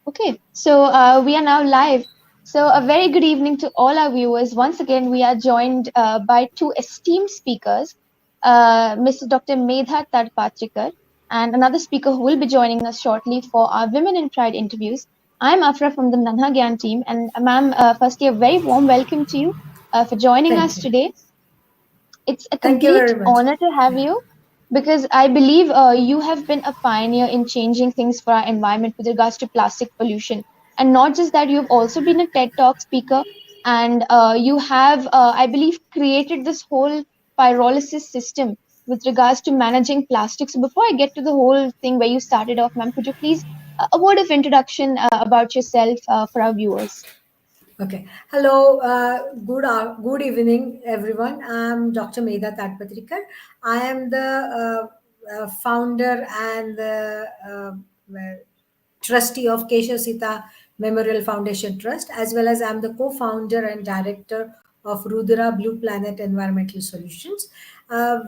Okay, so we are now live. So, a very good evening to all our viewers. Once again, we are joined by two esteemed speakers, Mrs. Dr. Medha Tadpatrikar and another speaker who will be joining us shortly for our Women in Pride interviews. I'm Afra from the NanhaGyan team, and ma'am, firstly, a very warm welcome to you for joining Thank us you. today. It's a Thank you complete very much. honor to have Yeah. you because I believe you have been a pioneer in changing things for our environment with regards to plastic pollution. And not just that, you've also been a TED Talk speaker and you have, I believe, created this whole pyrolysis system with regards to managing plastic. So before I get to the whole thing where you started off, ma'am, could you please a word of introduction about yourself for our viewers? Okay. Hello. Good evening, everyone. I'm Dr. Medha Tadpatrikar. I am the founder and the trustee of Keshav Sita Memorial Foundation Trust, as well as I'm the co-founder and director of Rudra Blue Planet Environmental Solutions.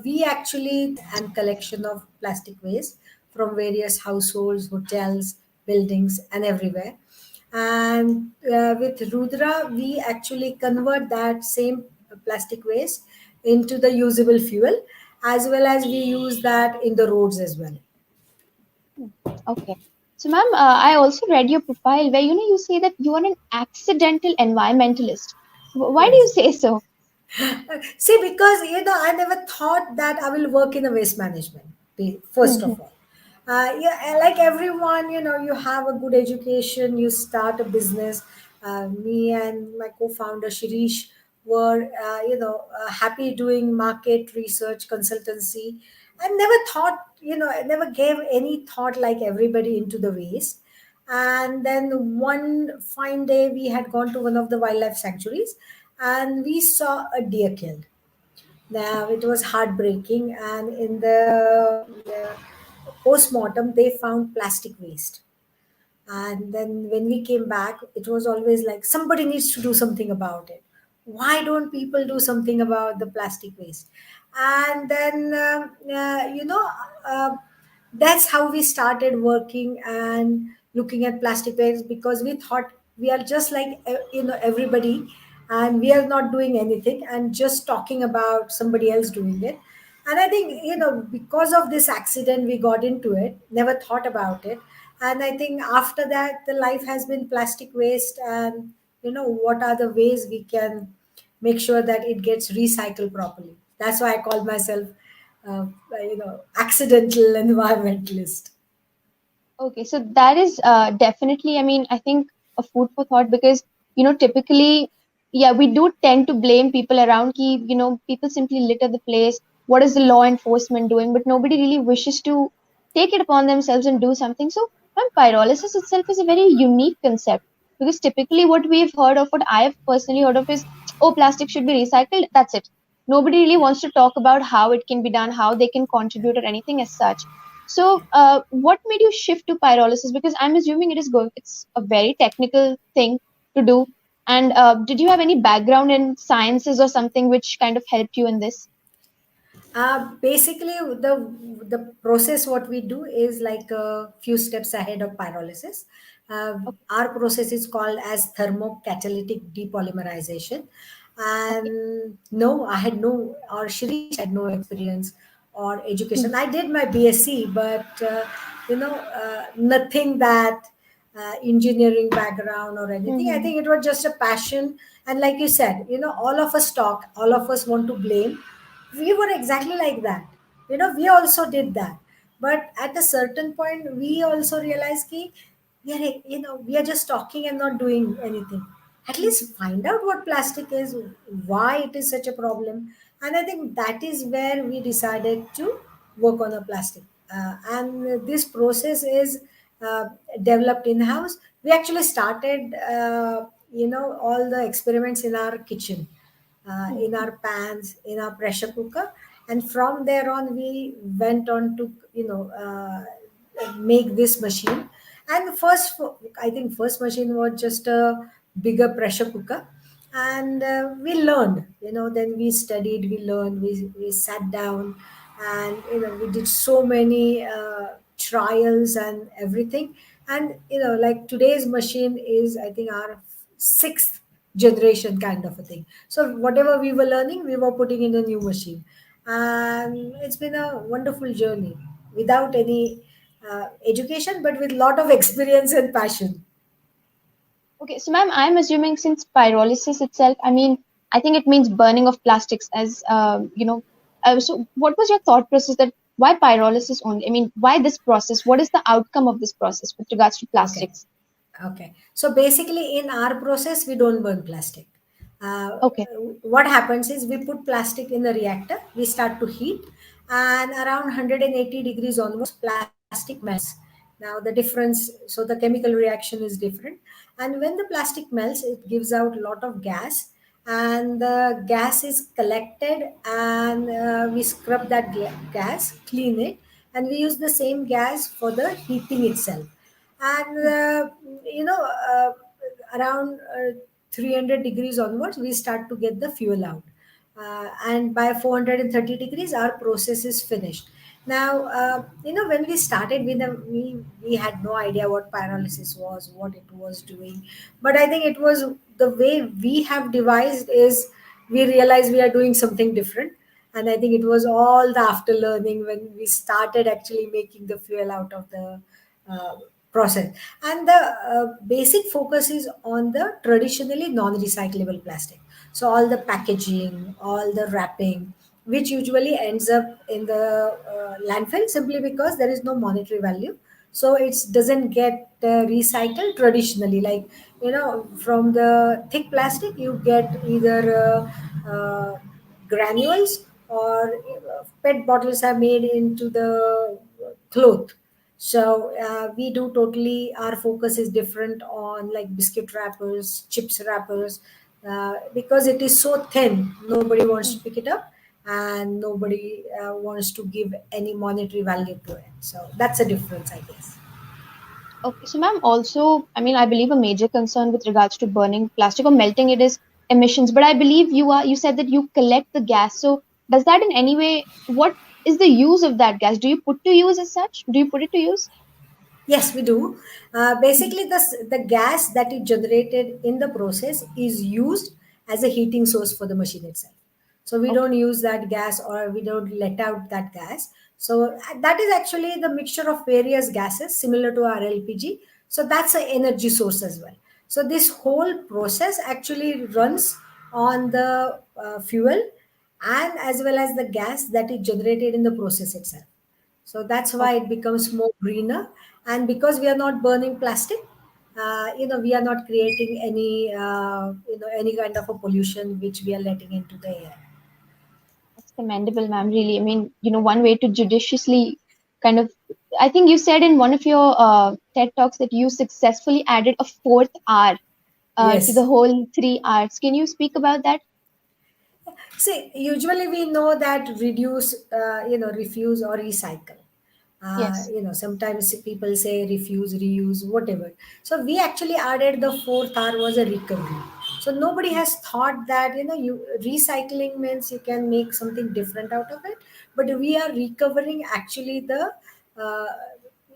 We actually and collection of plastic waste from various households, hotels, buildings, and everywhere. And with Rudra, we actually convert that same plastic waste into the usable fuel, as well as we use that in the roads as well. Hmm, okay. So, ma'am, I also read your profile where you say that you are an accidental environmentalist. Why do you Yes. say so? See, because I never thought that I will work in a waste management. First Mhm, of all, yeah, like everyone, you have a good education, you start a business. Me and my co-founder Shirish were, happy doing market research consultancy. I never thought, I never gave any thought like everybody into the waste. And then one fine day, we had gone to one of the wildlife sanctuaries and we saw a deer killed. Now it was heartbreaking, and in the post-mortem, they found plastic waste. And then when we came back, it was always like somebody needs to do something about it. Why don't people do something about the plastic waste? And then uh, that's how we started working and looking at plastic waste, because we thought we are just like everybody, and we are not doing anything and just talking about somebody else doing it. And I think, because of this accident, we got into it, never thought about it. And I think after that, the life has been plastic waste, and, what are the ways we can make sure that it gets recycled properly. That's why I call myself, accidental environmentalist. Okay, so that is definitely, I mean, I think a food for thought because, typically, yeah, we do tend to blame people around ki, people simply litter the place. What is the law enforcement doing? But nobody really wishes to take it upon themselves and do something. So, pyrolysis itself is a very unique concept because typically what we've heard of, what I've personally heard of is, oh, plastic should be recycled. That's it. Nobody really wants to talk about how it can be done, how they can contribute or anything as such. So, what made you shift to pyrolysis? Because I'm assuming it's a very technical thing to do. And did you have any background in sciences or something which kind of helped you in this? Basically, the process what we do is like a few steps ahead of pyrolysis. Okay, Our process is called as thermocatalytic depolymerization. okay. And no, I had no, or Shirish had no experience or Hmm, education. I did my BSc, but nothing that engineering background or hmm, anything. I hmm, think it was just a passion. And like you said, all of us talk, all of us want to blame. We were exactly like that. We also did that. But at a certain point, we also realized ki, we are just talking and not doing anything. At hmm, hmm. least find out what plastic is, why it is such a problem. And I think that is where we decided to work on a plastic. And this process is uh, developed in house. We actually started, all the experiments in our kitchen, Hmm, in hmm. our pans, in our pressure cooker, and from there on we went on to make this machine. And I think first machine was just a bigger pressure cooker, and we learned. Then we studied, we learned, we sat down, and we did so many. trials and everything. And like today's machine is, I think, our sixth generation kind of a thing. So whatever we were learning, we were putting in a new machine, and it's been a wonderful journey without any education, but with lot of experience and passion. Okay, so ma'am, I'm assuming since pyrolysis itself, I mean, I think it means burning of plastics as, so what was your thought process that why pyrolysis only? I mean, why this process? What is the outcome of this process with regards to Okay. plastics? Okay. So basically, in our process, we don't burn plastic. Uh, Okay. what happens is we put plastic in the reactor, we start to heat, and around 180 degrees onwards, plastic melts. Now, the difference, so the chemical reaction is different. And when the plastic melts, it gives out a lot of gas, and the gas is collected, and we scrub that gas, clean it, and we use the same gas for the heating itself. And around 300 degrees onwards, we start to get the fuel out, and by 430 degrees our process is finished. Now, when we started with them, we had no idea what pyrolysis was, what it was doing. But I think it was the way we have devised is, we realized we are doing something different. And I think it was all the after learning when we started actually making the fuel out of the uh, process. And the basic focus is on the traditionally non-recyclable plastic. So all the packaging, all the wrapping, which usually ends up in the landfill, simply because there is no monetary value. So it doesn't get recycled traditionally. Like, from the thick plastic, you get either granules, or PET bottles are made into the cloth. So we do totally, our focus is different on like biscuit wrappers, chips wrappers, because it is so thin, nobody wants to pick it up, and nobody wants to give any monetary value to it. So that's a difference, I guess. Okay, so ma'am, also, I mean, I believe a major concern with regards to burning plastic or melting it is emissions. But I believe you said that you collect the gas. So does that in any way, what is the use of that gas? Do you put to use as such? Do you put it to use? Yes, we do. Basically, the gas that is generated in the process is used as a heating source for the machine itself. So we Okay, don't use that gas, or we don't let out that gas. So that is actually the mixture of various gases similar to our LPG. So that's an energy source as well. So this whole process actually runs on the fuel, and as well as the gas that is generated in the process itself. So that's why okay. it becomes more greener. And because we are not burning plastic, we are not creating any kind of a pollution which we are letting into the air. That's commendable, ma'am. Really, I mean, one way to judiciously kind of, I think you said in one of your TED talks that you successfully added a fourth R to the Yes. whole three R's. Can you speak about that? See, usually we know that reduce, refuse or recycle. Yes. Sometimes people say refuse, reuse, whatever. So we actually added the fourth R was a recovery. So nobody has thought that, you recycling means you can make something different out of it, but we are recovering actually the, uh,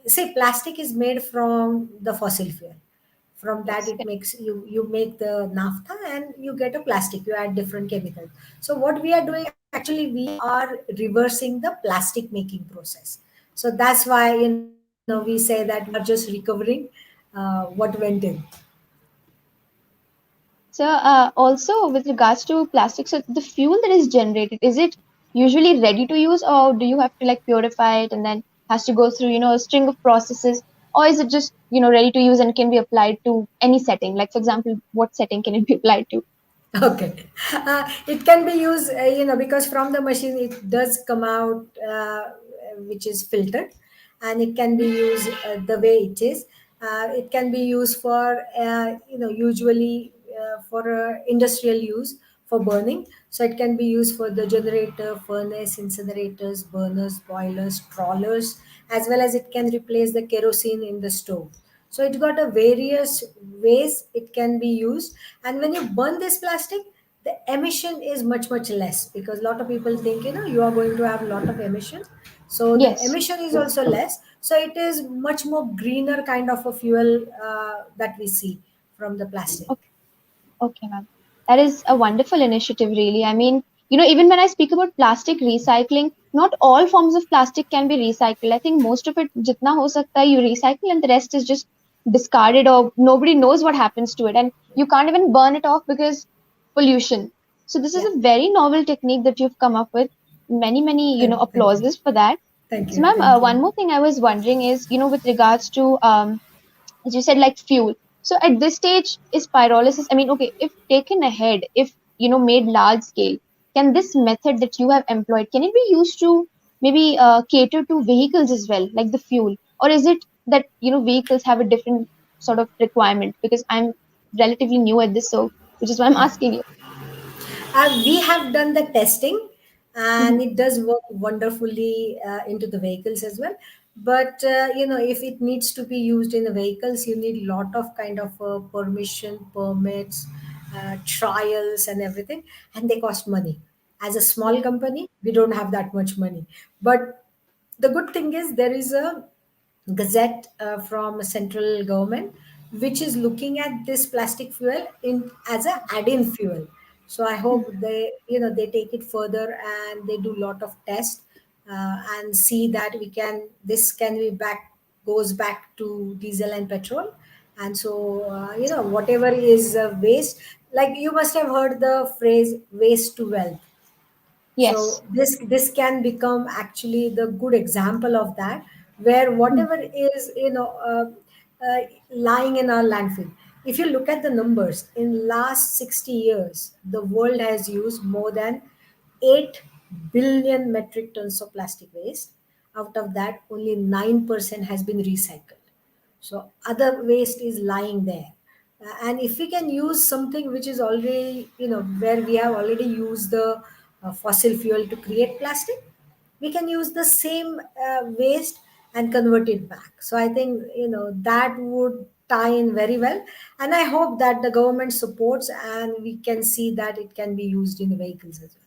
say, plastic is made from the fossil fuel. From that, Yes. it makes you make the naphtha, and you get a plastic, you add different chemicals. So what we are doing, actually we are reversing the plastic making process. So that's why, we say that we are just recovering what went in. So, also with regards to plastic, so the fuel that is generated, is it usually ready to use, or do you have to like purify it and then has to go through, a string of processes, or is it just, ready to use and can be applied to any setting? Like, for example, what setting can it be applied to? Okay. It can be used, because from the machine it does come out, which is filtered, and it can be used the way it is. It can be used for, usually for industrial use, for burning. So it can be used for the generator, furnace, incinerators, burners, boilers, trawlers, as well as it can replace the kerosene in the stove. So it got a various ways it can be used. And when you burn this plastic, the emission is much less, because a lot of people think, you are going to have a lot of emissions. so the Yes. emission is also less, so it is much more greener kind of a fuel that we see from the plastic. Okay. Okay, ma'am. That is a wonderful initiative, really. I mean, even when I speak about plastic recycling, not all forms of plastic can be recycled. I think most of it, jitna ho sakta hai, you recycle, and the rest is just discarded, or nobody knows what happens to it. And you can't even burn it off because pollution. So this is Yeah. a very novel technique that you've come up with. Many, many, Thank you. applauses for that. Thank So, you. ma'am, Thank one you. more thing I was wondering is, with regards to as you said, like fuel. So at this stage, is pyrolysis, I mean, okay, if taken ahead, if made large scale, can this method that you have employed, can it be used to maybe cater to vehicles as well, like the fuel? Or is it that vehicles have a different sort of requirement? Because I'm relatively new at this, so which is why I'm asking you. We have done the testing, and Mhm. it does work wonderfully into the vehicles as well. But if it needs to be used in the vehicles, you need lot of kind of permission, permits, trials, and everything, and they cost money. As a small Yeah. company, we don't have that much money. But the good thing is there is a gazette from central government which is looking at this plastic fuel in as a add-in fuel. So I hope Mhm. they take it further and they do lot of tests and see that we can this can be back goes back to diesel and petrol. And so whatever is waste, like you must have heard the phrase waste to wealth. Yes. So this can become actually the good example of that, where Mhm. whatever is lying in our landfill. If you look at the numbers in last 60 years, the world has used more than 8 billion metric tons of plastic waste. Out of that, only 9% has been recycled. So other waste is lying there. And if we can use something which is already, where we have already used the fossil fuel to create plastic, we can use the same waste and convert it back. So I think, that would tie in very well. And I hope that the government supports and we can see that it can be used in the vehicles as well.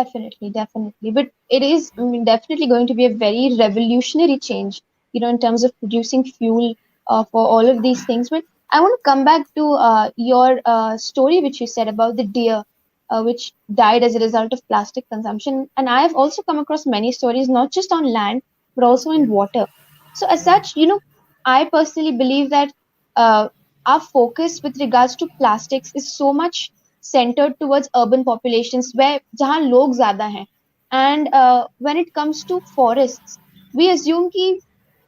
Definitely, definitely. But it is, I mean, definitely going to be a very revolutionary change, in terms of producing fuel for all of these things. But I want to come back to your story, which you said about the deer, which died as a result of plastic consumption. And I have also come across many stories, not just on land, but also Yeah. in water. So, as Yeah. such, I personally believe that uh, our focus with regards to plastics is so much centered towards urban populations where जहाँ लोग ज़्यादा हैं. And when it comes to forests, we assume कि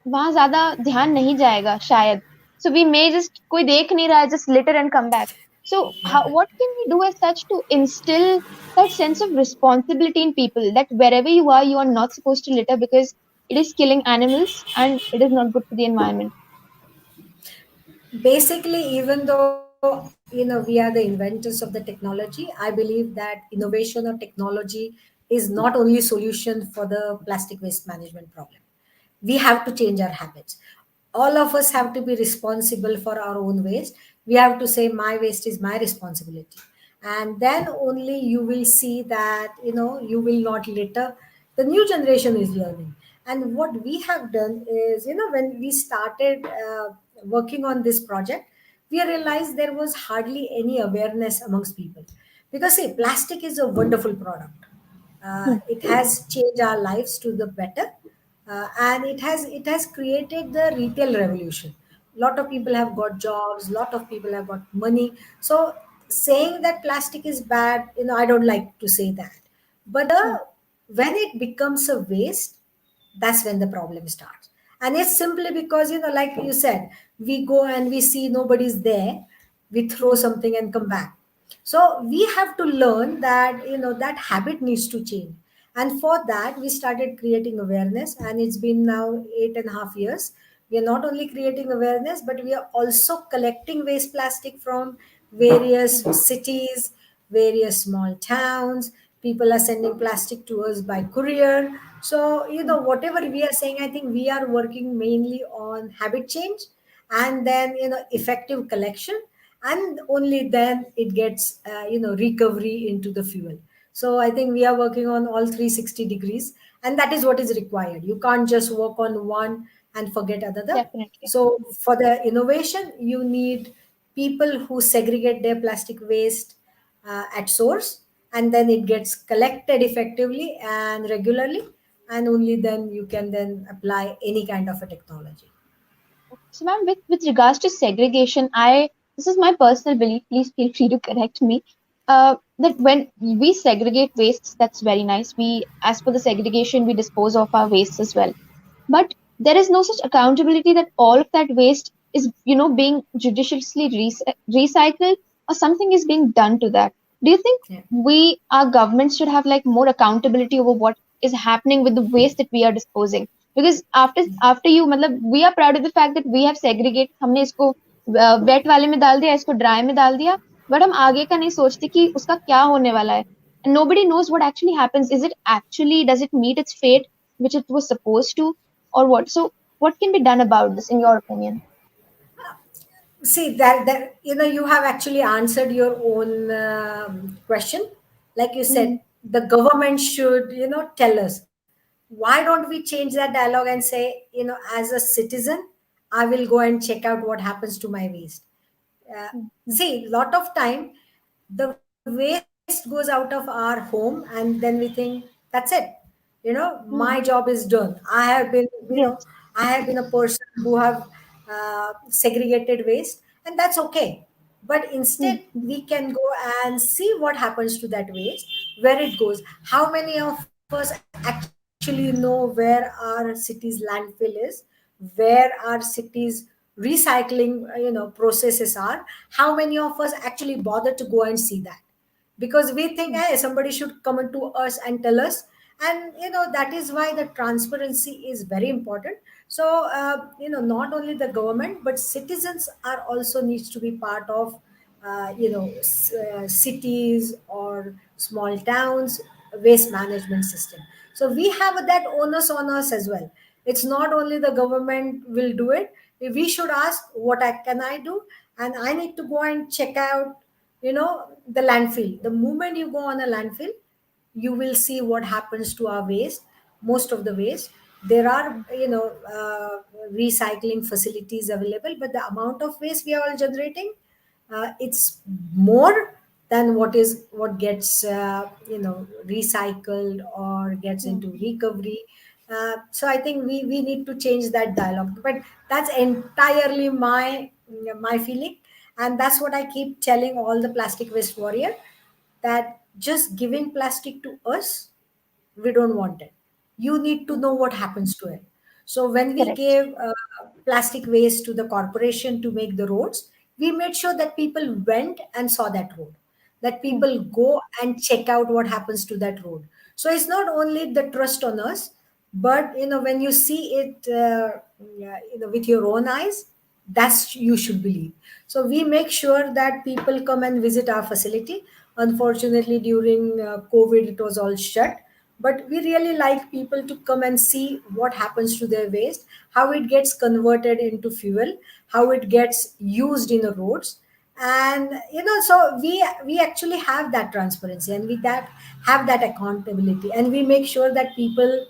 वहाँ ज़्यादा ध्यान नहीं जाएगा शायद. So we may just कोई देख नहीं रहा है, just litter and come back. So what can we do as such to instill that sense of responsibility in people that wherever you are not supposed to litter because it is killing animals and it is not good for the environment. Basically, even though we are the inventors of the technology, I believe that innovation or technology is not only solution for the plastic waste management problem. We have to change our habits. All of us have to be responsible for our own waste. We have to say my waste is my responsibility, and then only you will see that you will not litter. The new generation is learning. And what we have done is, when we started working on this project, we realized there was hardly any awareness amongst people. Because see, plastic is a wonderful product. Hmm. It has changed our lives to the better, and it has created the retail revolution. Lot of people have got jobs, lot of people have got money. So saying that plastic is bad, I don't like to say that. But Hmm. when it becomes a waste, that's when the problem starts. And it's simply because, like you said, we go and we see nobody's there, we throw Hmm. something and come back. So we have to learn that that habit needs to change. And for that we started creating awareness, and it's been now 8.5 years. We are not only creating awareness, but we are also collecting waste plastic from various Hmm. cities, various small towns. People are sending plastic to us by courier. So Hmm. whatever we are saying, I think we are working mainly on habit change, and then effective collection, and only then it gets recovery into the fuel. So I think we are working on all 360 degrees. and that is what is required. You can't just work on one and forget another. Definitely. So for the innovation, you need people who segregate their plastic waste at source, and then it gets collected effectively and regularly, and only then you can then apply any kind of a technology. So, ma'am, with regards to segregation, this is my personal belief. Please feel free to correct me. That when we segregate wastes, that's very nice. As per the segregation, we dispose of our wastes as well. But there is no such accountability that all of that waste is, being judiciously recycled, or something is being done to that. Do you think Yeah. our governments should have like more accountability over what is happening with the waste that we are disposing? Because after you, मतलब, we are proud of the fact that we have segregated. हमने इसको wait वाले में डाल दिया, इसको dry में डाल दिया, बट हम आगे का नहीं सोचते कि उसका क्या होने वाला है. And nobody knows what actually happens. Does it meet its fate which it was supposed to, or what? So, what can be done about this, in your opinion? See that you have actually answered your own question. Like you Mm-hmm. said, the government should tell us. Why don't we change that dialogue and say, as a citizen, I will go and check out what happens to my waste. uh, Mm-hmm. See, lot of time the waste goes out of our home, and then we think that's it. My Mm-hmm. job is done. Yes. I have been a person who have segregated waste, and that's okay. But instead, Mm-hmm. we can go and see what happens to that waste, where it goes. How many of us actually know where our city's landfill is, where our city's recycling processes are? How many of us actually bother to go and see that? Because we think, hey, somebody should come to us and tell us. And that is why the transparency is very important. So not only the government but citizens are also needs to be part of cities or small towns waste management system. So we have that onus on us as well. It's not only the government will do it. We should ask, can I do? And I need to go and check out the landfill. The moment you go on a landfill, you will see what happens to our waste. Most of the waste, there are recycling facilities available, but the amount of waste we are all generating, it's more than what gets recycled or gets into Mm-hmm. recovery. So I think we need to change that dialogue, but that's entirely my feeling. And that's what I keep telling all the plastic waste warrior, that just giving plastic to us, we don't want it. You need to know what happens to it. So when we Correct. gave plastic waste to the corporation to make the roads, we made sure that people went and saw that road, that people Mm-hmm. go and check out what happens to that road. So it's not only the trust on us, but when you see it yeah, with your own eyes, that's you should believe. So we make sure that people come and visit our facility. Unfortunately, during COVID, it was all shut, but we really like people to come and see what happens to their waste, how it gets converted into fuel, how it gets used in the roads. And so we actually have that transparency, and we that have that accountability, and we make sure that people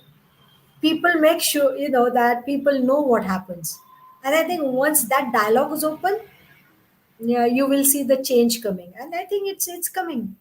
make sure that people know what happens. And I think once that dialogue is open, yeah, you will see the change coming, and I think it's coming.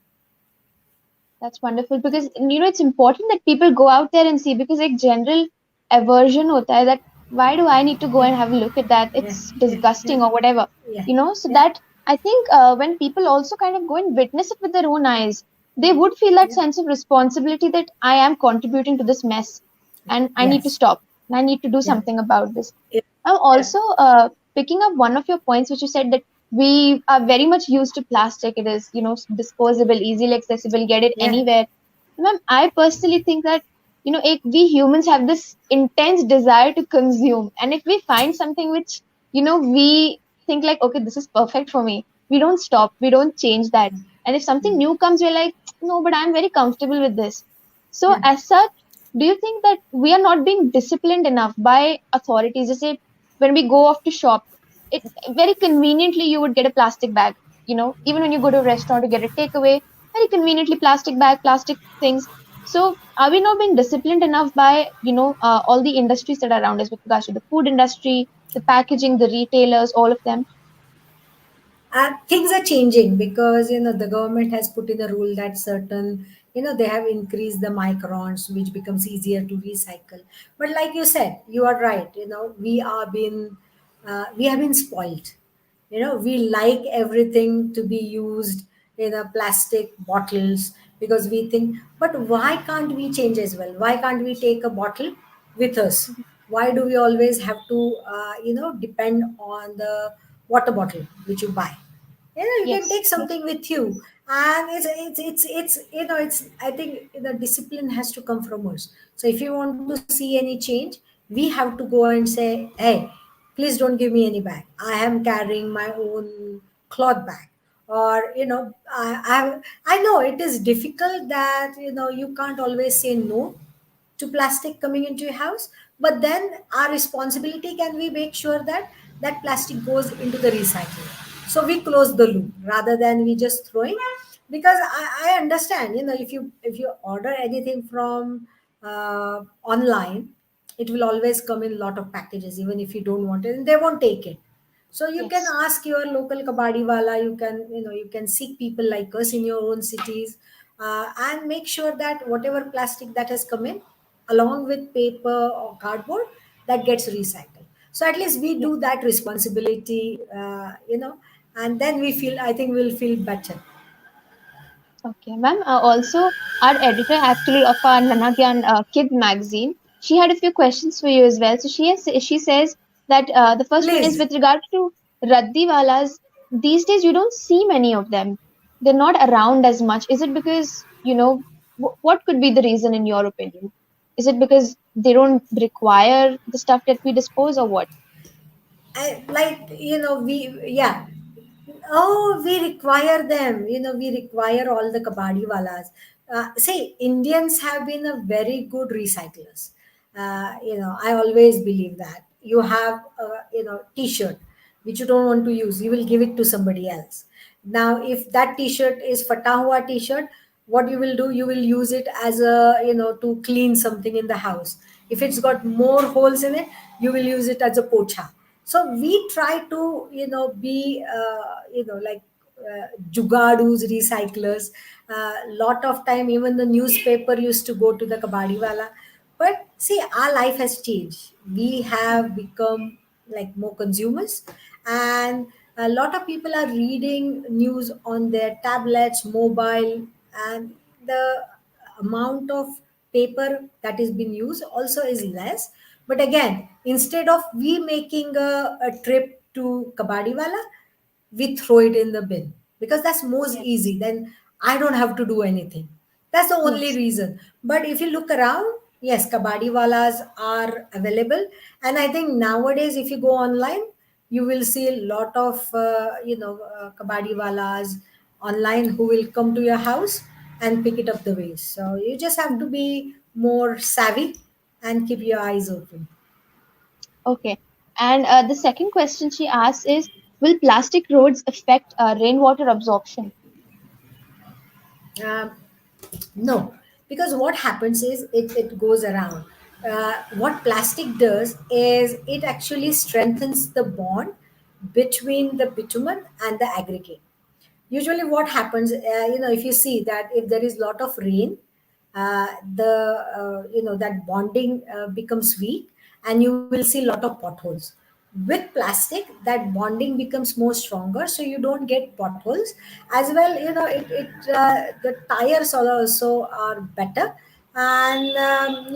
That's wonderful, because it's important that people go out there and see, because like general aversion hota hai that why do I need to go and have a look at that? Yeah, It's yeah, yeah, disgusting or whatever. yeah, So yeah, that I think when people also kind of go and witness it with their own eyes, they would feel that yeah, sense of responsibility that I am contributing to this mess, and I need to yes, stop, and I need to do yeah, something about this. yeah, I'm yeah, also picking up one of your points, which you said that we are very much used to plastic. It is, disposable, easily accessible, get it yeah, anywhere. Ma'am, I personally think that, we humans have this intense desire to consume. And if we find something which, we think like, okay, this is perfect for me, we don't stop, we don't change that. And if something new comes, we're like, no, but I'm very comfortable with this. So, yeah, as such, do you think that we are not being disciplined enough by authorities? Just say when we go off to shop, it very conveniently you would get a plastic bag. Even when you go to a restaurant to get a takeaway, very conveniently plastic bag, plastic things. So are we not being disciplined enough by, all the industries that are around us with regards to the food industry, the packaging, the retailers, all of them? Things are changing because the government has put in a rule that certain, they have increased the microns, which becomes easier to recycle. But like you said, you are right. We have been spoiled. We like everything to be used in a plastic bottles because we think, but why can't we change as well? Why can't we take a bottle with us? Mhm. Why do we always have to depend on the water bottle which you buy? You can Yes, take yes, something with you, and it's it's I think the discipline has to come from us. So if you want to see any change, we have to go and say, hey, please don't give me any bag. I am carrying my own cloth bag. Or I know it is difficult that you can't always say no to plastic coming into your house, but then our responsibility, can we make sure that that plastic goes into the recycling, so we close the loop rather than we just throwing. Because I understand, if you order anything from online, it will always come in a lot of packages, even if you don't want it, and they won't take it. So you can yes. ask your local kabadi wala. You can seek people like us in your own cities, and make sure that whatever plastic that has come in, along with paper or cardboard, that gets recycled. So at least we do that responsibility, and then we feel. I think we'll feel better. Okay, ma'am. Also, our editor actually of our NanhaGyan Kid magazine, she had a few questions for you as well. So she says that the first one is Please. with regards to Raddiwalas. These days, you don't see many of them. They're not around as much. Is it because, what could be the reason in your opinion? Is it because they don't require the stuff that we dispose, or what? Like we, yeah. Oh, we require them. We require all the kabadi walas. Say, Indians have been a very good recyclers. I always believe that. You have a t-shirt which you don't want to use, you will give it to somebody else. Now, if that t-shirt is fata hua t-shirt, what you will do, you will use it as a, to clean something in the house. If it's got more holes in it, you will use it as a pocha. So we try to be like jugadus, recyclers. Lot of time, even the newspaper used to go to the kabadi wala. But see, our life has changed. We have become like more consumers, and a lot of people are reading news on their tablets, mobile, and the amount of paper that is being used also is less. But again, instead of we making a trip to kabadi wala, we throw it in the bin because that's most Yes, easy. Then I don't have to do anything. That's the only yes. reason. But if you look around, yes, kabadi walas are available. And I think nowadays, if you go online, you will see a lot of kabadi walas online who will come to your house and pick it up the waste. So you just have to be more savvy and keep your eyes open. Okay. And the second question she asks is, will plastic roads affect rainwater absorption? Um, No, because what happens is it goes around. What plastic does is it actually strengthens the bond between the bitumen and the aggregate. Usually what happens, if you see that if there is lot of rain, the that bonding becomes weak, and you will see lot of potholes. With plastic, that bonding becomes more stronger, so you don't get potholes as well. The tires are also are better, and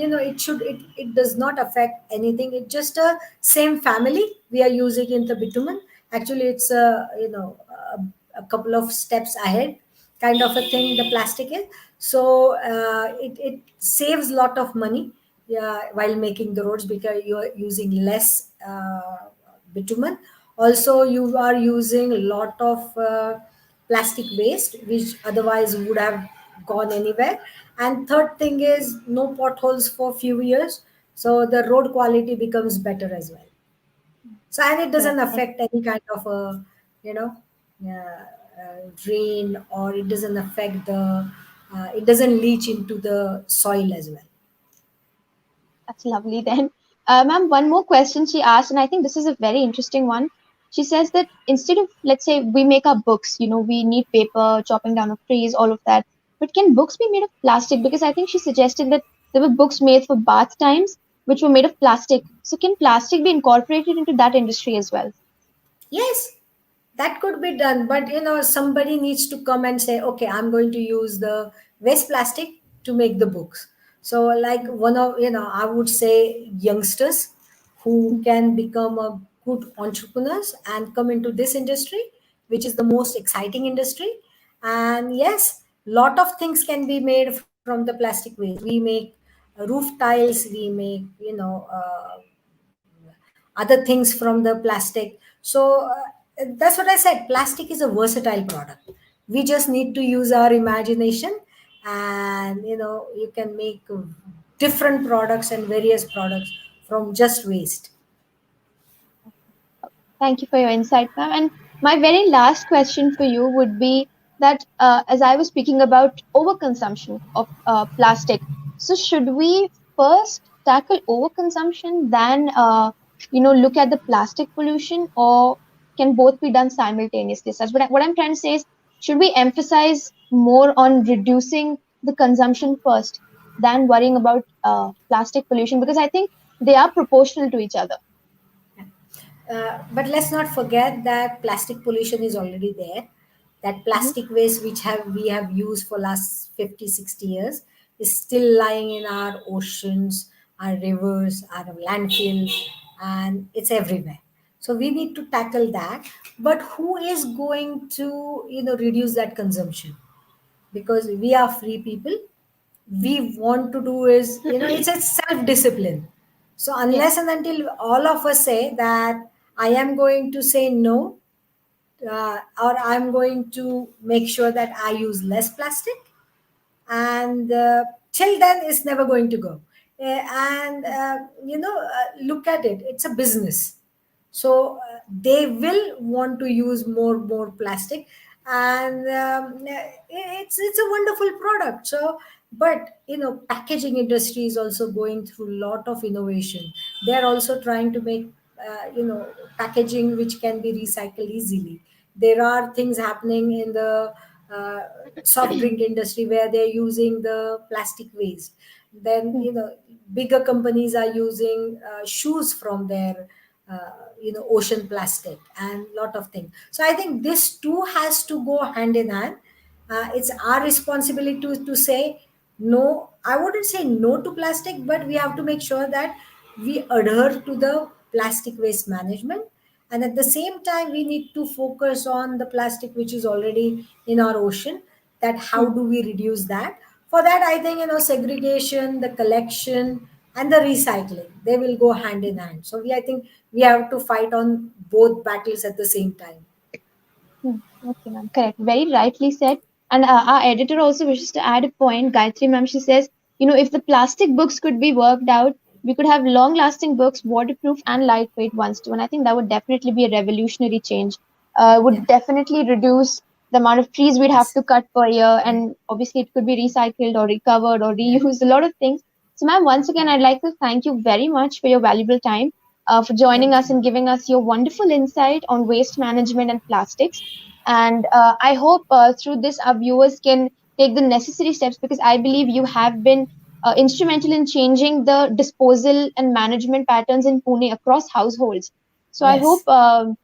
it does not affect anything. It's just a same family we are using in the bitumen. Actually, it's a couple of steps ahead kind of a thing the plastic is. So it saves a lot of money, yeah, while making the roads, because you're using less bitumen. Also, you are using a lot of plastic waste which otherwise would have gone anywhere. And third thing is no potholes for few years, so the road quality becomes better as well. So, and it doesn't Correct. affect any kind of a, you know, rain, or it doesn't affect the it doesn't leach into the soil as well. That's lovely then. Ma'am, one more question she asked, and I think this is a very interesting one. She says that instead of, let's say, we make our books, we need paper, chopping down of trees, all of that. But can books be made of plastic? Because I think she suggested that there were books made for bath times, which were made of plastic. So can plastic be incorporated into that industry as well? Yes, that could be done, but somebody needs to come and say, okay, I'm going to use the waste plastic to make the books. So, like one of, I would say youngsters who can become a good entrepreneurs and come into this industry, which is the most exciting industry. And yes, lot of things can be made from the plastic waste. We make roof tiles, we make, other things from the plastic. So that's what I said. Plastic is a versatile product. We just need to use our imagination, and you can make different products and various products from just waste. Thank you for your insight, ma'am. And my very last question for you would be that as I was speaking about overconsumption of plastic, so should we first tackle overconsumption than look at the plastic pollution, or can both be done simultaneously? Such what I'm trying to say is, should we emphasize more on reducing the consumption first than worrying about plastic pollution? Because I think they are proportional to each other. But let's not forget that plastic pollution is already there. That Mhm. plastic waste which have we have used for last 50, 60 years is still lying in our oceans, our rivers, our landfills, and it's everywhere. So we need to tackle that. But who is going to reduce that consumption? Because we are free people, we want to do is it's a self discipline. So unless Yes. and until all of us say that I am going to say no, or I'm going to make sure that I use less plastic, and till then it's never going to go. And look at it, it's a business. So they will want to use more plastic, and it's a wonderful product. So but packaging industry is also going through a lot of innovation. They are also trying to make packaging which can be recycled easily. There are things happening in the uh, soft drink industry where they're using the plastic waste. Then bigger companies are using shoes from their ocean plastic and lot of things. So I think this too has to go hand in hand. It's our responsibility to say no. I wouldn't say no to plastic, but we have to make sure that we adhere to the plastic waste management, and at the same time we need to focus on the plastic which is already in our ocean, that how do we reduce that. For that, I think segregation, the collection, and the recycling, they will go hand in hand. So I think we have to fight on both battles at the same time. Hmm. Okay, ma'am. Correct. Very rightly said. And our editor also wishes to add a point. Gayatri, ma'am, she says, if the plastic books could be worked out, we could have long-lasting books, waterproof and lightweight ones too. And I think that would definitely be a revolutionary change. Yeah. Would definitely reduce the amount of trees we'd have Yes. to cut per year, Yeah. and obviously it could be recycled or recovered or Yeah. reused. A lot of things. So, ma'am, once again, I'd like to thank you very much for your valuable time, for joining Thank us you. and giving us your wonderful insight on waste management and plastics. And I hope through this our viewers can take the necessary steps, because I believe you have been instrumental in changing the disposal and management patterns in Pune across households. So I hope Yes.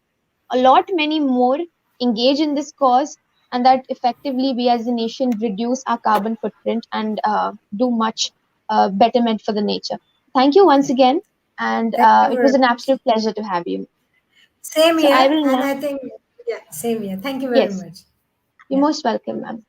a lot many more engage in this cause, and that effectively we as a nation reduce our carbon footprint and do much betterment for the nature. Thank you once Yeah. again, and Thank you it very was an much. absolute pleasure to have you. Same So I here, will and now, I think yeah, same here. Thank you very yes, much. you're Yeah. most welcome, ma'am.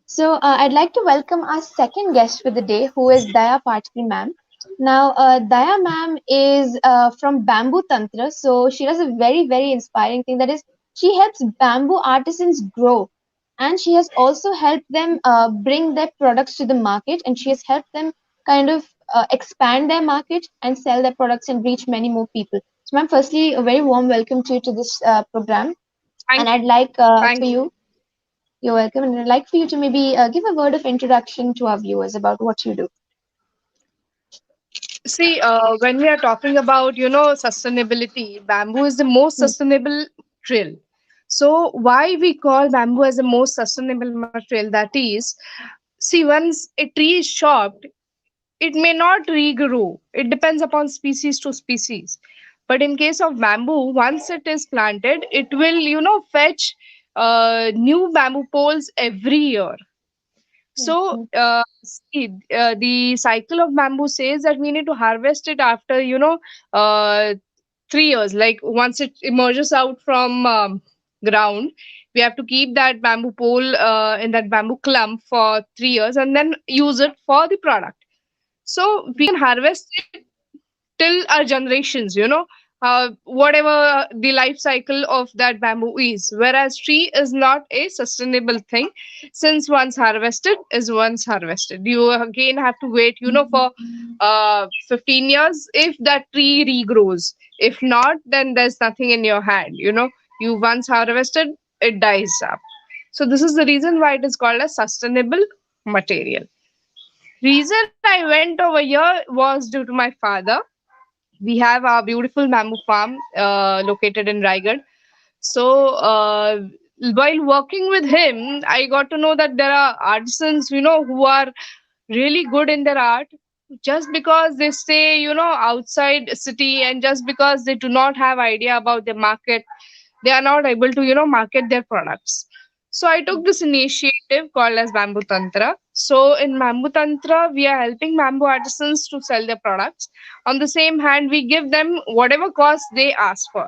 So I'd like to welcome our second guest for the day, who is Daya Patki, ma'am. Now, Daya ma'am is from Bamboo Tantra, so she does a very, very inspiring thing. That is, she helps bamboo artisans grow, and she has also helped them bring their products to the market, and she has helped them kind of expand their market and sell their products and reach many more people. So, ma'am, firstly, a very warm welcome to you to this program, and Thank I'd like for thank you. You're welcome. And I'd like for you to maybe give a word of introduction to our viewers about what you do. See, when we are talking about, sustainability, bamboo is the most Hmm. sustainable material. So, why we call bamboo as the most sustainable material? That is, see, once a tree is chopped, it may not regrow. It depends upon species to species. But in case of bamboo, once it is planted, it will, fetch new bamboo poles every year. So, Hmm. see, the cycle of bamboo says that we need to harvest it after, uh, 3 years. Like once it emerges out from ground, we have to keep that bamboo pole in that bamboo clump for 3 years and then use it for the product. So we can harvest it till our generations, whatever the life cycle of that bamboo is. Whereas tree is not a sustainable thing, since once harvested is once harvested. You again have to wait, for 15 years if that tree regrows. If not, then there's nothing in your hand. You once harvested, it dies up. So this is the reason why it is called a sustainable material. Reason I went over here was due to my father. We have our beautiful bamboo farm located in Raigad. So while working with him, I got to know that there are artisans, who are really good in their art. Just because they stay, outside city, and just because they do not have idea about the market, they are not able to, market their products. So I took this initiative called as Bamboo Tantra. So in Bamboo Tantra, we are helping bamboo artisans to sell their products. On the same hand, we give them whatever cost they ask for.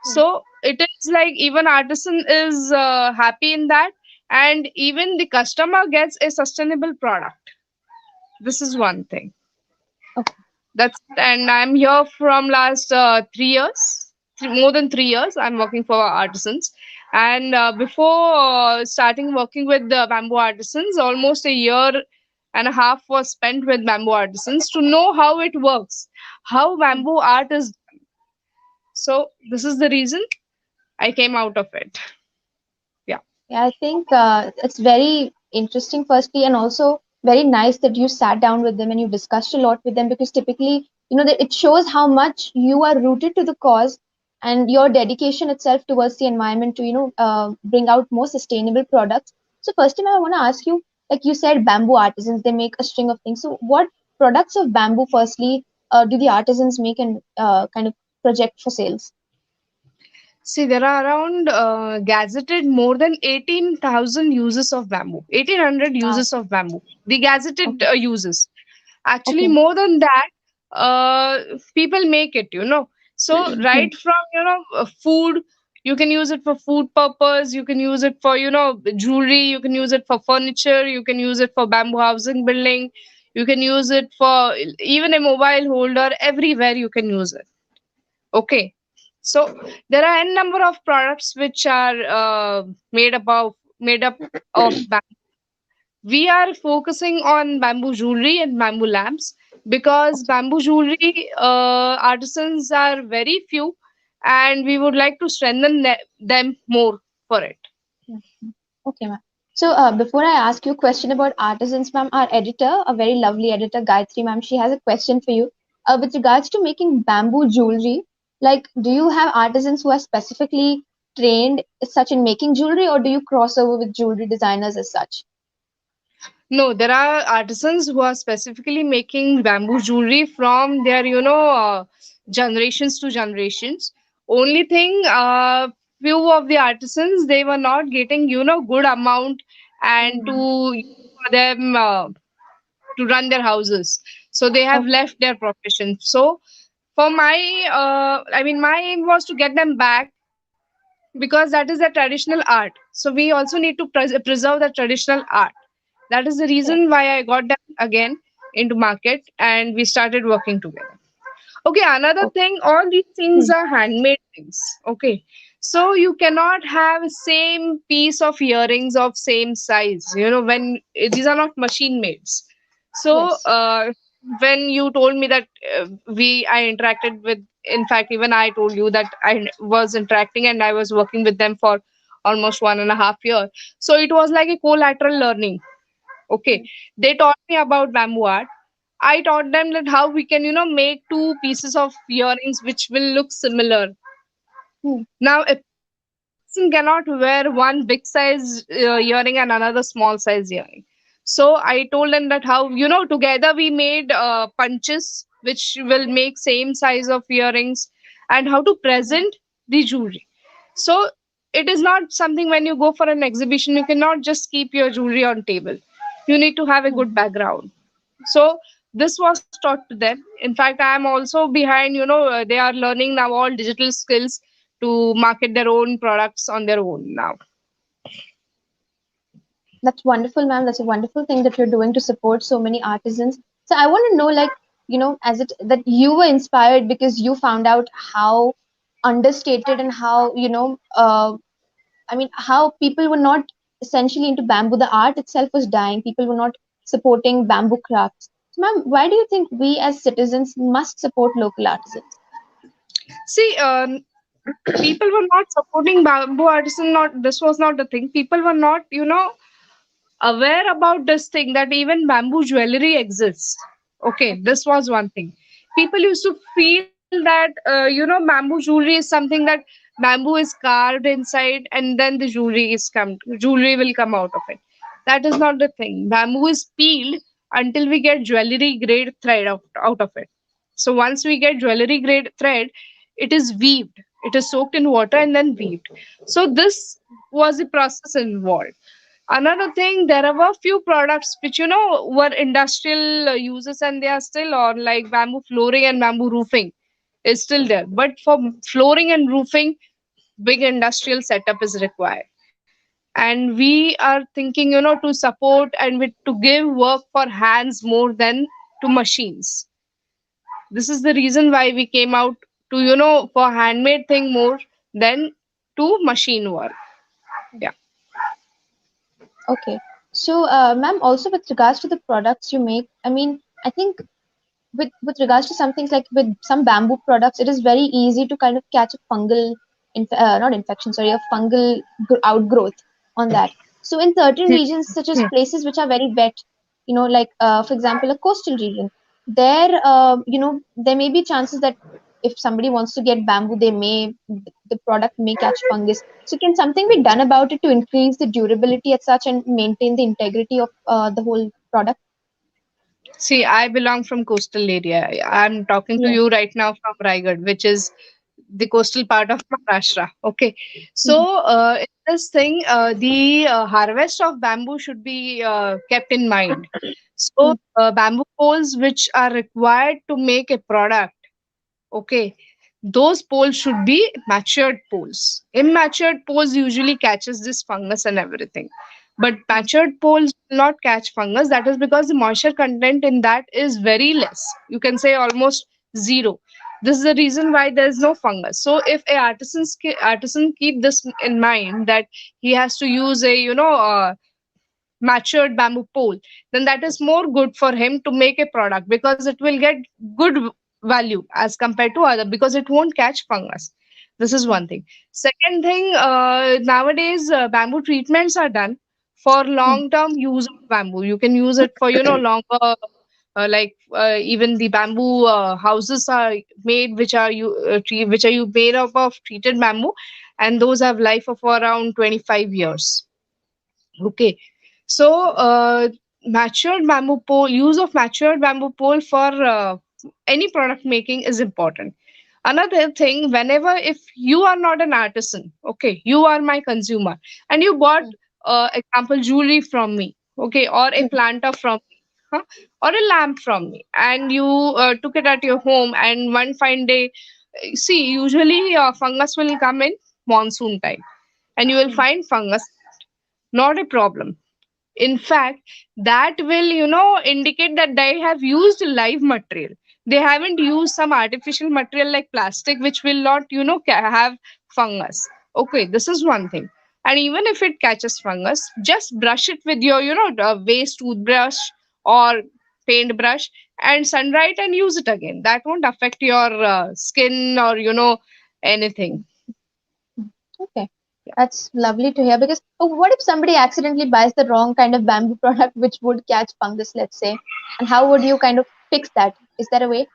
So it is like even artisan is happy in that, and even the customer gets a sustainable product. This is one thing. Okay. That's it. And I'm here from last 3 years, more than 3 years. I'm working for artisans. And before starting working with the bamboo artisans, almost a year and a half was spent with bamboo artisans to know how it works, how bamboo art is. So this is the reason I came out of it. Yeah. Yeah, I think it's very interesting, firstly, and also very nice that you sat down with them and you discussed a lot with them because typically, that it shows how much you are rooted to the cause and your dedication itself towards the environment to, bring out more sustainable products. So, first thing I want to ask you, like you said, bamboo artisans, they make a string of things. So, what products of bamboo, firstly, do the artisans make and kind of project for sales? See, there are around gazetted more than 18,000 uses of bamboo, 1800 Wow. uses of bamboo. The gazetted Okay. uses. Actually, Okay. more than that, people make it. So, Hmm. right from, food, you can use it for food purpose, you can use it for, jewelry, you can use it for furniture, you can use it for bamboo housing building, you can use it for even a mobile holder, everywhere you can use it. Okay. So there are n number of products which are made up of bamboo. We are focusing on bamboo jewelry and bamboo lamps because bamboo jewelry artisans are very few, and we would like to strengthen them more for it. Mhm. Okay, ma'am. So, before I ask you a question about artisans, ma'am, our editor, a very lovely editor, Gayatri, ma'am, she has a question for you. With regards to making bamboo jewelry, like, do you have artisans who are specifically trained as such in making jewelry, or do you cross over with jewelry designers as such? No, there are artisans who are specifically making bamboo jewelry from their, generations to generations. Only thing, few of the artisans, they were not getting, good amount and Mm. for them to run their houses. So they have Okay. left their profession. So for my aim was to get them back because that is a traditional art. So we also need to preserve the traditional art. That is the Correct. reason why I got them again into market and we started working together. Okay, another Okay. thing, all these things Hmm. are handmade things. Okay. So you cannot have same piece of earrings of same size, when these are not machine made. So Yes. when you told me that I interacted with, in fact, even I told you that I was interacting and I was working with them for almost 1.5 years. So it was like a collateral learning. Okay, they taught me about bamboo art. I taught them that how we can, make two pieces of earrings which will look similar. Hmm. Now, a person cannot wear one big size earring and another small size earring. So I told them that how, together we made punches which will make same size of earrings, and how to present the jewelry. So it is not something when you go for an exhibition, you cannot just keep your jewelry on table. You need to have a good background. So this was taught to them. In fact, I am also behind, they are learning now all digital skills to market their own products on their own now. That's wonderful, ma'am. That's a wonderful thing that you're doing to support so many artisans. So I want to know, like, as it that you were inspired because you found out how understated and how, I mean, how people were not essentially into bamboo. The art itself was dying. People were not supporting bamboo crafts. So, ma'am, why do you think we as citizens must support local artisans? See, people were not supporting bamboo artisan. Not this was not the thing. People were not, aware about this thing that even bamboo jewelry exists. Okay, this was one thing. People used to feel that bamboo jewelry is something that bamboo is carved inside and then the jewelry will come out of it. That is not the thing. Bamboo is peeled until we get jewelry grade thread out of it. So once we get jewelry grade thread, it is weaved. It is soaked in water and then weaved. So this was the process involved. Another thing, there were few products which were industrial uses, and they are still on, like bamboo flooring and bamboo roofing is still there. But for flooring and roofing, big industrial setup is required. And we are thinking, to support and to give work for hands more than to machines. This is the reason why we came out to, for handmade thing more than to machine work. Yeah. Okay. So, ma'am, also with regards to the products you make, I mean, I think with regards to some things like with some bamboo products, it is very easy to kind of catch a fungal, not infection, sorry, a fungal outgrowth on that. So in certain regions, such as places which are very wet, like for example, a coastal region, there, there may be chances that if somebody wants to get bamboo, the product may catch fungus. So can something be done about it to increase the durability as such and maintain the integrity of the whole product? See, I belong from coastal area. I'm talking to Yeah. you right now from Raigad, which is the coastal part of Maharashtra. Okay, Mhm. so in this thing, the harvest of bamboo should be kept in mind. So, Mm, bamboo poles which are required to make a product, okay, those poles should be matured poles. Immatured poles usually catches this fungus and everything, but mm, matured poles will not catch fungus. That is because the moisture content in that is very less, you can say almost zero. This is the reason why there is no fungus. So if a artisan keep this in mind, that he has to use a matured bamboo pole, then that is more good for him to make a product, because it will get good value as compared to other, because it won't catch fungus. This is mm, one thing. Second thing, nowadays bamboo treatments are done for mm, long term use of bamboo. You can use it for longer, even the bamboo houses are made which are which are you made up of treated bamboo, and those have life of around 25 years. Okay. So, matured bamboo pole, use of matured bamboo pole for any product making is important. Another thing, whenever if you are not an artisan, okay, you are my consumer, and you bought, mm, example, jewelry from me, okay, or a mm, planter from me, huh, or a lamp from me, and you took it at your home, and one fine day, see, usually fungus will come in monsoon time, and you will mm, find fungus, not a problem. In fact, that will indicate that they have used live material. They haven't used some artificial material like plastic, which will not have fungus. Okay, this is one thing. And even if it catches fungus, just brush it with your waste toothbrush or paintbrush, and sun dry it and use it again. That won't affect your skin or anything. mm. Okay. That's lovely to hear because what if somebody accidentally buys the wrong kind of bamboo product which would catch fungus, let's say? And how would you kind of fix that? Is there a way?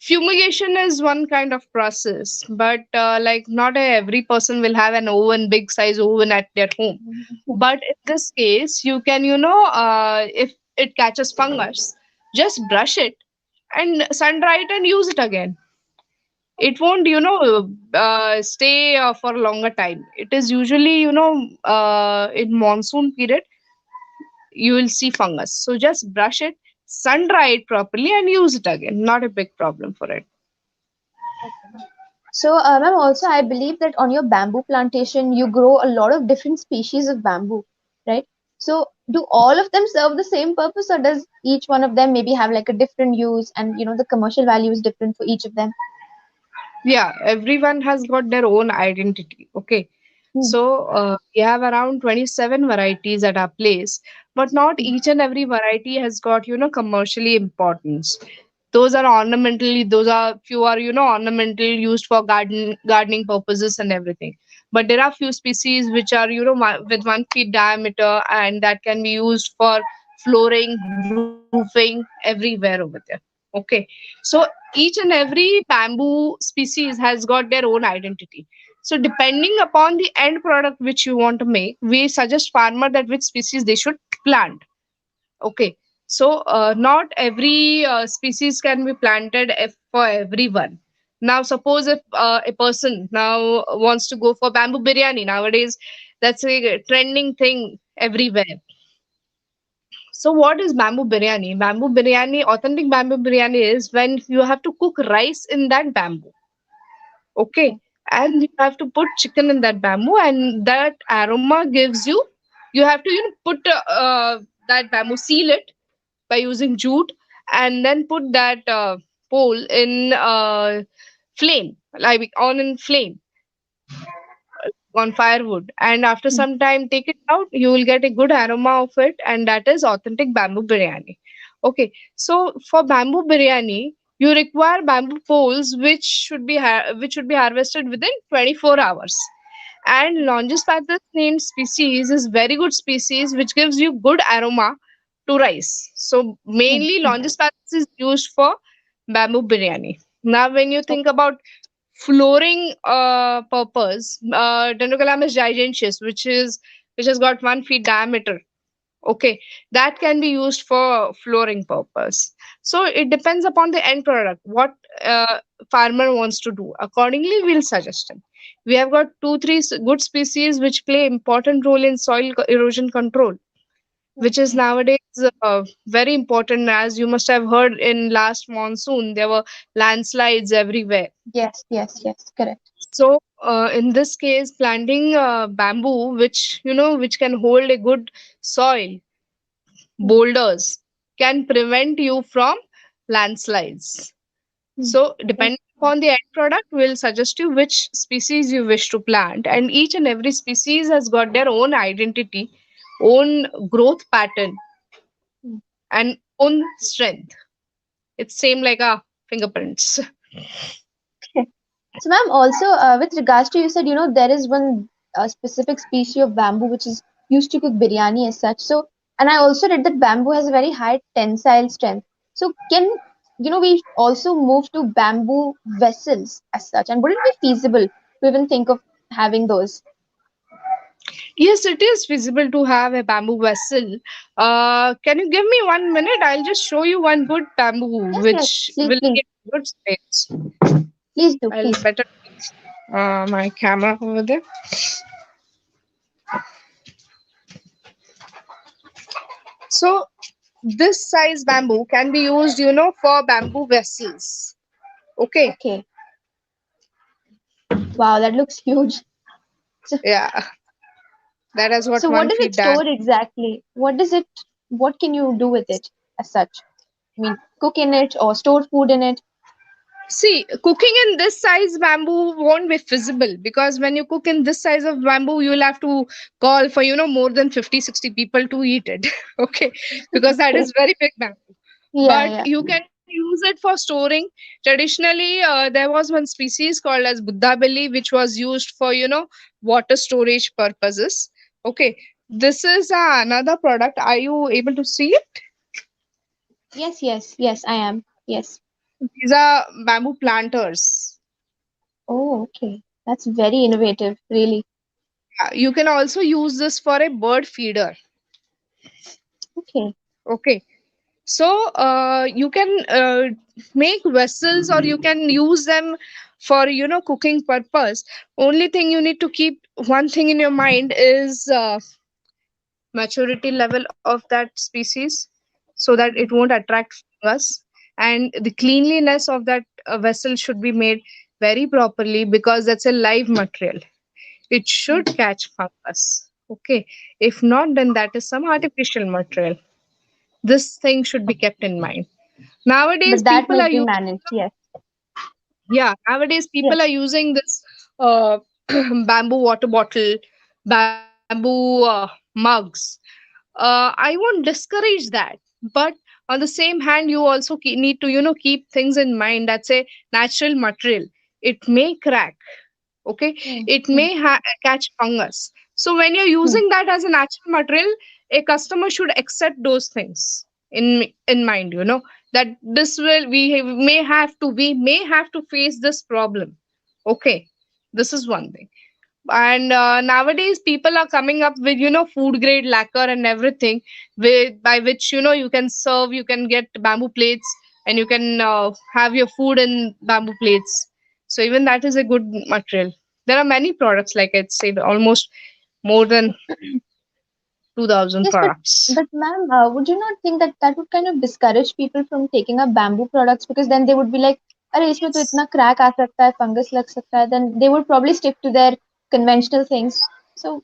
Fumigation is one kind of process, but like not every person will have an oven, big size oven at their home. Mhm. But in this case, you can, if it catches fungus, just brush it and sun dry it and use it again. It won't, stay for a longer time. It is usually, in monsoon period, you will see fungus. So just brush it, sun dry it properly, and use it again. Not a big problem for it. Okay. So, ma'am, also I believe that on your bamboo plantation you grow a lot of different species of bamboo, right? So, do all of them serve the same purpose, or does each one of them maybe have like a different use, and the commercial value is different for each of them? Yeah, everyone has got their own identity. Okay. Hmm. So we have around 27 varieties at our place, but not Hmm. each and every variety has got, commercially importance. Those are ornamentally, those are few are, ornamental, used for gardening purposes and everything. But there are few species which are, with 1 feet diameter, and that can be used for flooring, roofing, everywhere over there. Okay. So each and every bamboo species has got their own identity. So depending upon the end product which you want to make, we suggest farmer that which species they should plant. Okay. So not every species can be planted for everyone. Now suppose if a person now wants to go for bamboo biryani nowadays, that's a trending thing everywhere. So what is bamboo biryani? Bamboo biryani, authentic bamboo biryani is when you have to cook rice in that bamboo. Okay. Okay. And you have to put chicken in that bamboo, and that aroma gives you, you have to, put that bamboo, seal it by using jute, and then put that pole in flame, like on in flame, on firewood, and after Hmm. some time take it out, you will get a good aroma of it, and that is authentic bamboo biryani. Okay. So for bamboo biryani, you require bamboo poles which should be harvested within 24 hours. And Longispathes named species is very good species which gives you good aroma to rice. So Hmm. mainly Hmm. Longispathes is used for bamboo biryani. Now when you think Okay. about flooring purpose, Dendrocalamus giganteus, which has got 1 feet diameter. Okay, that can be used for flooring purpose. So it depends upon the end product, what uh, farmer wants to do. Accordingly, we'll suggest him. We have got two, three good species which play important role in soil erosion control, which is Okay. nowadays very important. As you must have heard, in last monsoon there were landslides everywhere. Yes. Yes. Yes. Correct. So, in this case, planting bamboo, which which can hold a good soil, Hmm. boulders, can prevent you from landslides. Hmm. So, Okay. depending upon the end product, we'll suggest you which species you wish to plant, and each and every species has got their own identity, own growth pattern, Hmm. and own strength. It's same like our fingerprints. So, ma'am, also with regards to you said there is one specific species of bamboo which is used to cook biryani as such. So, and I also read that bamboo has a very high tensile strength. So, can we also move to bamboo vessels as such? And would it be feasible to even think of having those? Yes, it is feasible to have a bamboo vessel. Can you give me 1 minute? I'll just show you one good bamboo Yes, yes. which Please, will please, give good space. please do, I'll please. better my camera over there. So this size bamboo can be used, for bamboo vessels. Okay. Okay. Wow, that looks huge. So, Yeah, that has got so what one does it feet down. store exactly? What can you do with it as such? I mean, cook in it or store food in it? See, cooking in this size bamboo won't be feasible, because when you cook in this size of bamboo, you'll have to call for, more than 50, 60 people to eat it. Okay. Because that Okay. is very big bamboo. Yeah, But yeah. you can use it for storing. Traditionally, there was one species called as Buddha belly, which was used for, water storage purposes. Okay, this is another product. Are you able to see it? Yes, yes, yes, I am. Yes. These are bamboo planters. Oh, okay. That's very innovative, really. You can also use this for a bird feeder. Okay. Okay, so you can make vessels, or you can use them for, cooking purpose. Only thing you need to keep one thing in your mind is maturity level of that species, so that it Mhm. won't attract fungus, and the cleanliness of that vessel should be made very properly, because that's a live material. It should Mhm. catch fungus. Okay, if not, then that is some artificial material. This thing should be kept in mind. Nowadays But that people are might be using, managed. Yes. yeah, nowadays people Yes. are using this uh, bamboo water bottle, bamboo mugs. I won't discourage that, but on the same hand, you also need to, keep things in mind. That's a natural material. It may crack. Okay, Hmm. it Hmm. may catch fungus. So when you're Hmm. using that as a natural material, a customer should accept those things in mind, that this will we may have to face this problem. Okay, this is one thing. And nowadays people are coming up with, food grade lacquer and everything, with by which, you can serve, you can get bamboo plates, and you can have your food in bamboo plates. So even that is a good material. There are many products, like I said, almost more than 2000 Yes, products. but ma'am, would you not think that that would kind of discourage people from taking up bamboo products, because then they would be like, अरे इसमें तो Yes, इतना crack आ सकता है, fungus लग सकता है, then they would probably stick to their conventional things. So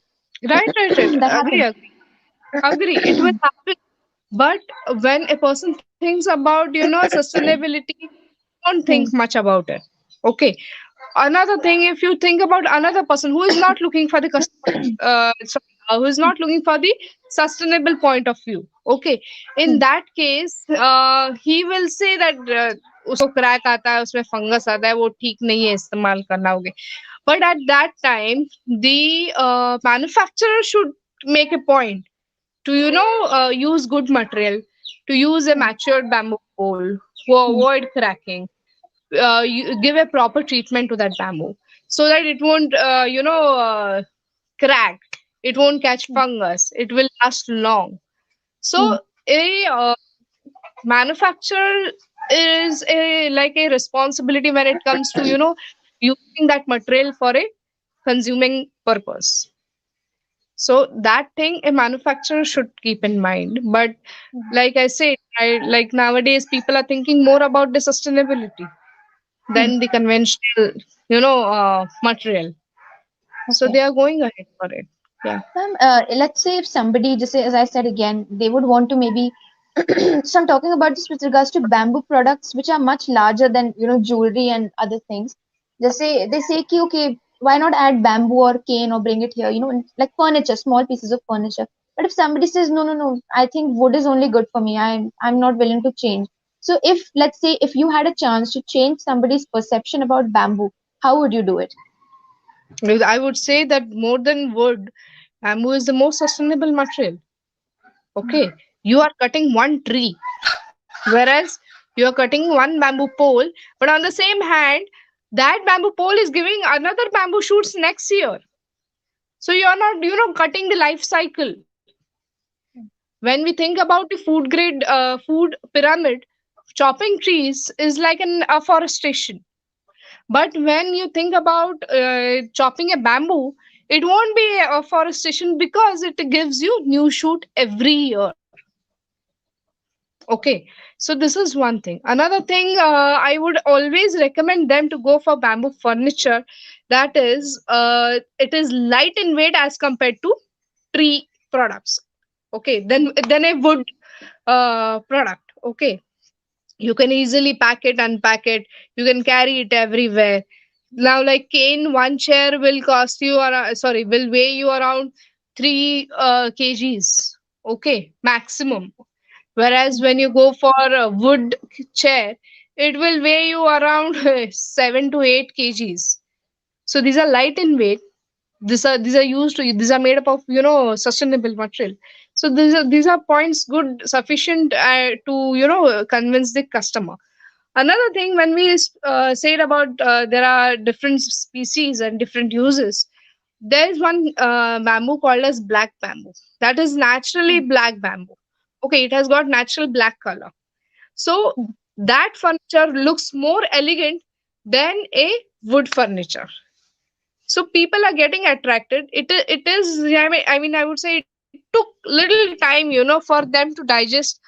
right. that Agree, happens. agree. It will happen. But when a person thinks about, sustainability, don't think Hmm. much about it. Okay, another thing, if you think about another person who is not looking for the who is not looking for the sustainable point of view. Okay, in Hmm. that case he will say that उसको crack आता है, उसमें fungus आता है, वो ठीक नहीं है इस्तेमाल करना होगे. But at that time, the manufacturer should make a point to, use good material, to use a Hmm. matured bamboo pole, to Hmm. avoid cracking, you give a proper treatment to that bamboo, so that it won't, crack, it won't catch Hmm. fungus, it will last long. So Hmm. a manufacturer is a like a responsibility when it comes to, using that material for a consuming purpose. So that thing a manufacturer should keep in mind. But Hmm. like I said, like nowadays people are thinking more about the sustainability Hmm. than the conventional, material. So Okay. they are going ahead for it. Yeah. Ma'am, let's say if somebody, just say, as I said again, they would want to maybe, so I'm talking about this with regards to bamboo products, which are much larger than, jewelry and other things. They say, ki, okay, why not add bamboo or cane or bring it here, like furniture, small pieces of furniture. But if somebody says, no, no, no, I think wood is only good for me, I'm not willing to change. So if, let's say, if you had a chance to change somebody's perception about bamboo, how would you do it? Because I would say that more than wood, bamboo is the most sustainable material. Hmm. Okay. You are cutting one tree, whereas you are cutting one bamboo pole, but on the same hand, that bamboo pole is giving another bamboo shoots next year. So you are not, cutting the life cycle. When we think about the food grade food pyramid, chopping trees is like an afforestation. But when you think about chopping a bamboo, it won't be a afforestation, because it gives you new shoot every year. Okay, so this is one thing. Another thing, I would always recommend them to go for bamboo furniture. That is, it is light in weight as compared to tree products. Okay, then a wood product. Okay, you can easily pack it, unpack it, you can carry it everywhere. Now, like cane, one chair will cost you, sorry, will weigh you around 3 kgs. Okay, maximum. Whereas when you go for a wood chair, it will weigh you around 7 to 8 kgs. So these are light in weight. These are made up of sustainable material. So these are points good sufficient to convince the customer. Another thing, when we said about there are different species and different uses, there is one bamboo called as black bamboo. That is naturally black bamboo. Okay, it has got natural black color. So that furniture looks more elegant than a wood furniture. So people are getting attracted. It is, I mean, I would say it took little time, for them to digest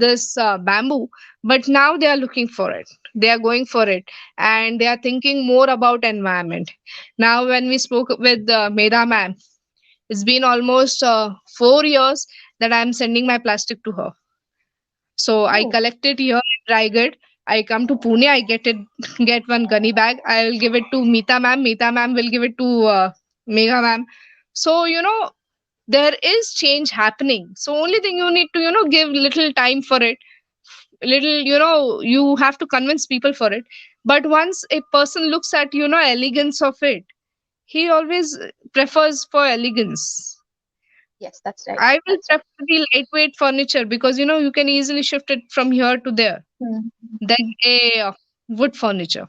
this bamboo, but now they are looking for it. They are going for it, and they are thinking more about environment. Now, when we spoke with Medha ma'am, it's been almost 4 years that I'm sending my plastic to her. So I Oh, collect it here in Raigad. I come to Pune. I get one gunny bag. I'll give it to Meeta ma'am. Meeta ma'am will give it to Megha ma'am. So there is change happening. So only thing you need to give little time for it. Little, you have to convince people for it. But once a person looks at elegance of it, he always prefers for elegance. yes, that's right. I will That's right. prefer the lightweight furniture because you can easily shift it from here to there Hmm. than Hmm. a wood furniture.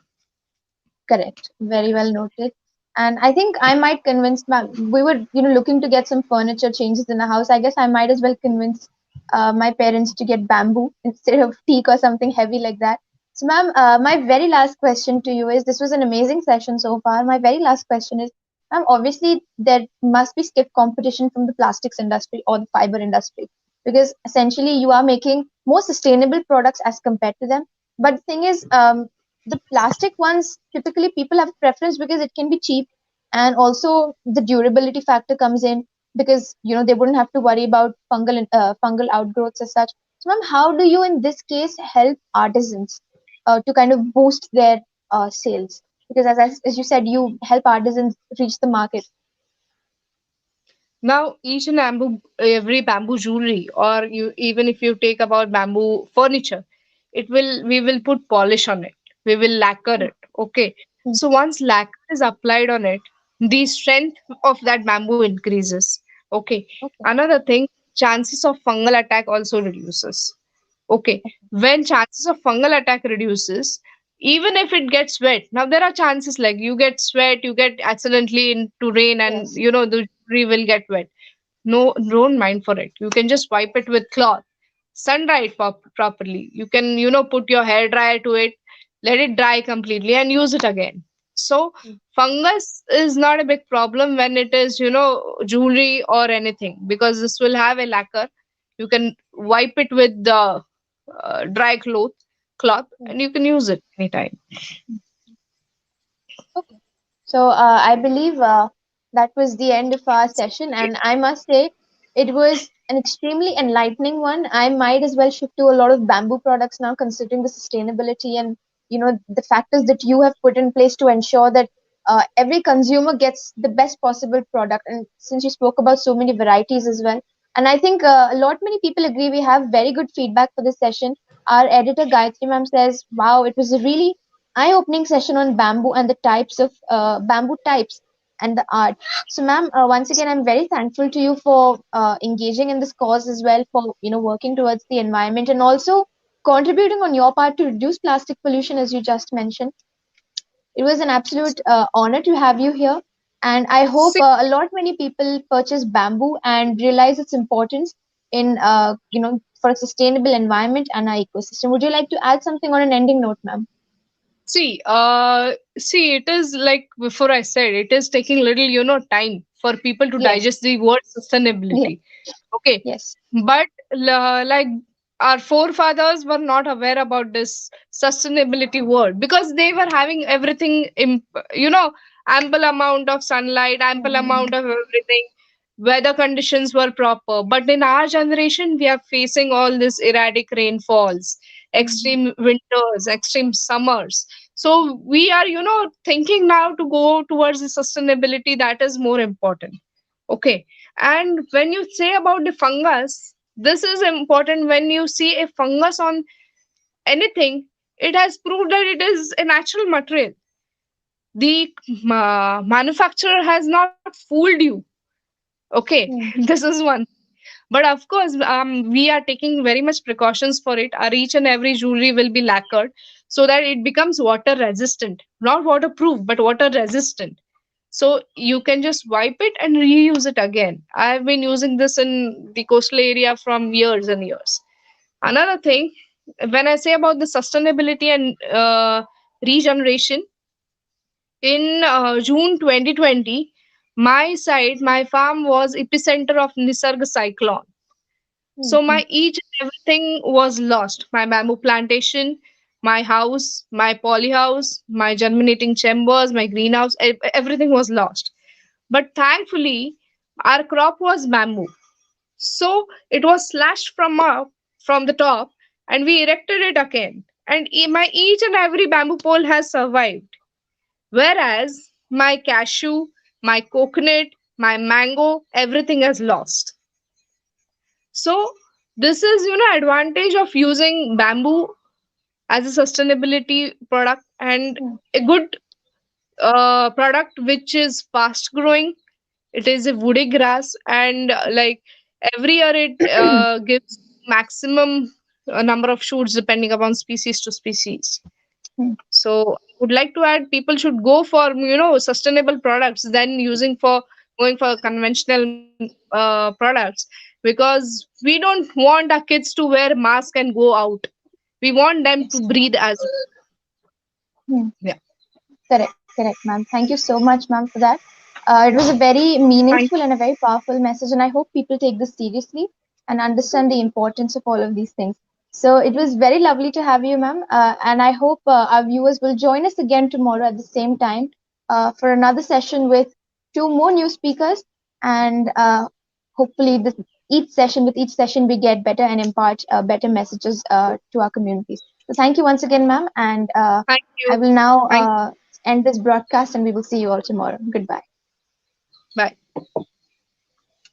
Correct. Very well noted. And I think I might convince we were, looking to get some furniture changes in the house. I guess I might as well convince my parents to get bamboo instead of teak or something heavy like that. So, ma'am, my very last question to you is, this was an amazing session so far. My very last question is, ma'am, obviously there must be stiff competition from the plastics industry or the fiber industry, because essentially you are making more sustainable products as compared to them. But the thing is, the plastic ones, typically people have preference because it can be cheap, and also the durability factor comes in, because they wouldn't have to worry about fungal outgrowths as such. So ma'am, how do you in this case help artisans to kind of boost their sales? Because as you said, you help artisans reach the market. Now, each and every bamboo jewelry, or you even if you take about bamboo furniture, we will put polish on it. We will lacquer Mm, it. Okay. mm, So once lacquer is applied on it, the strength of that bamboo increases. Okay. okay. Another thing, chances of fungal attack also reduces. Okay. When chances of fungal attack reduces, even if it gets wet, now there are chances like you get sweat, you get accidentally into rain, and Yes. the jewelry will get wet. No, don't mind for it. You can just wipe it with cloth, sun dry it properly. You can put your hair dryer to it, let it dry completely, and use it again. So Mm, fungus is not a big problem when it is jewelry or anything, because this will have a lacquer. You can wipe it with the dry cloth, mm. and you can use it anytime. Okay. So I believe that was the end of our session, and I must say it was an extremely enlightening one. I might as well shift to a lot of bamboo products now, considering the sustainability and the factors that you have put in place to ensure that every consumer gets the best possible product. And since you spoke about so many varieties as well, and I think a lot many people agree, we have very good feedback for this session. Our editor Gayatri ma'am says, "Wow, it was a really eye-opening session on bamboo and the types of bamboo types and the art." So, ma'am, once again, I'm very thankful to you for engaging in this cause as well, for working towards the environment and also contributing on your part to reduce plastic pollution, as you just mentioned. It was an absolute honor to have you here, and I hope a lot many people purchase bamboo and realize its importance in for a sustainable environment and our ecosystem. Would you like to add something on an ending note, ma'am? See, it is like before I said, it is taking little, time for people to Yes. digest the word Yes. sustainability. Okay, Yes. but like our forefathers were not aware about this sustainability word because they were having everything, ample amount of sunlight, ample amount Mhm. of everything. Weather conditions were proper, but in our generation, we are facing all this erratic rainfalls, Mhm. extreme winters, extreme summers. So we are thinking now to go towards the sustainability that is more important. Okay. And when you say about the fungus, This is important. When you see a fungus on anything, it has proved that it is a natural material. The manufacturer has not fooled you. Okay, Hmm. this is one. But of course, we are taking very much precautions for it. Our each and every jewelry will be lacquered so that it becomes water resistant, not waterproof, but water resistant. So you can just wipe it and reuse it again. I've been using this in the coastal area from years and years. Another thing, when I say about the sustainability and regeneration, in June 2020, my site, my farm was epicenter of Nisarg cyclone. Hmm. So Hmm. my each and everything was lost. My bamboo plantation, my house, my poly house, my germinating chambers, my greenhouse, everything was lost. But thankfully, our crop was bamboo. So it was slashed from up from the top, and we erected it again. And my each and every bamboo pole has survived. Whereas my cashew, my coconut, my mango, everything has lost. So this is, advantage of using bamboo as a sustainability product, and Hmm. a good product which is fast growing. It is a woody grass, and like every year it gives maximum number of shoots depending upon species to species. Hmm. So I would like to add, people should go for sustainable products than using for going for conventional products, because we don't want our kids to wear mask and go out. We want them to Yes. breathe as Hmm. yeah. Correct, correct, ma'am. Thank you so much, ma'am, for that. It was a very Thank meaningful and a very powerful message, and I hope people take this seriously and understand the importance of all of these things. So it was very lovely to have you, ma'am, and I hope our viewers will join us again tomorrow at the same time for another session with two more new speakers, and hopefully, with each session, we get better and impart better messages to our communities. So thank you once again, ma'am, and thank I you. will now Thank end this broadcast and we will see you all tomorrow. Goodbye. Bye.